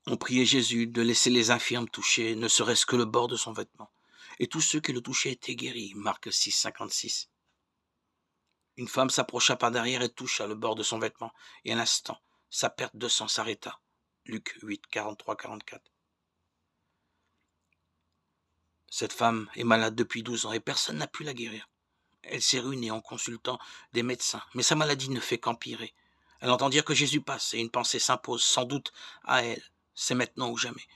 On priait Jésus de laisser les infirmes toucher, ne serait-ce que le bord de son vêtement. Et tous ceux qui le touchaient étaient guéris. Marc 6, 56. Une femme s'approcha par derrière et toucha le bord de son vêtement. Et à l'instant, sa perte de sang s'arrêta. Luc 8, 43, 44. Cette femme est malade depuis 12 ans et personne n'a pu la guérir. Elle s'est ruinée en consultant des médecins, mais sa maladie ne fait qu'empirer. Elle entend dire que Jésus passe et une pensée s'impose sans doute à elle. C'est maintenant ou jamais.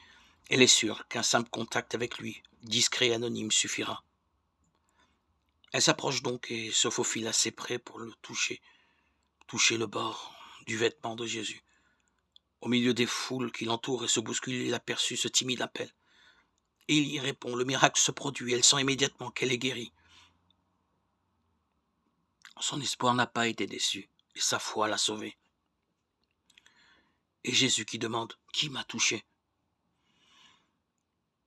Elle est sûre qu'un simple contact avec lui, discret et anonyme, suffira. Elle s'approche donc et se faufile assez près pour le toucher le bord du vêtement de Jésus. Au milieu des foules qui l'entourent et se bousculent, il aperçut ce timide appel. Et il y répond, le miracle se produit, elle sent immédiatement qu'elle est guérie. Son espoir n'a pas été déçu, et sa foi l'a sauvée. Et Jésus qui demande, qui m'a touché?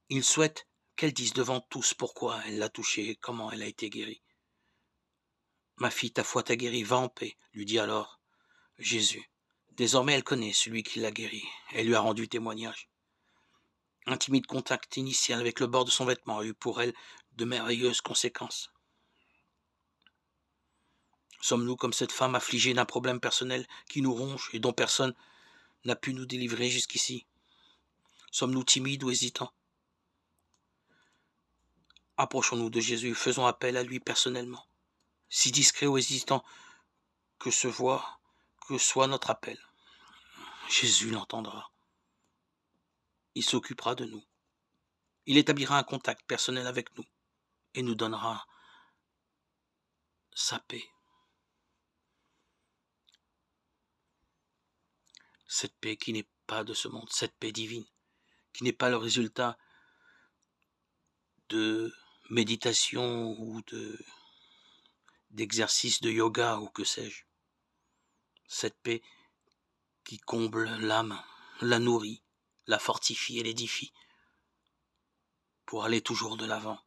Il souhaite qu'elle dise devant tous pourquoi elle l'a touché et comment elle a été guérie. Ma fille, ta foi t'a guérie, va en paix, lui dit alors Jésus. Désormais elle connaît celui qui l'a guérie, elle lui a rendu témoignage. Un timide contact initial avec le bord de son vêtement a eu pour elle de merveilleuses conséquences. Sommes-nous comme cette femme affligée d'un problème personnel qui nous ronge et dont personne n'a pu nous délivrer jusqu'ici? Sommes-nous timides ou hésitants? Approchons-nous de Jésus, faisons appel à lui personnellement. Si discret ou hésitant que soit notre appel, Jésus l'entendra. Il s'occupera de nous. Il établira un contact personnel avec nous et nous donnera sa paix. Cette paix qui n'est pas de ce monde, cette paix divine, qui n'est pas le résultat de méditation ou d'exercice de yoga ou que sais-je. Cette paix qui comble l'âme, la nourrit, la fortifie et l'édifie pour aller toujours de l'avant.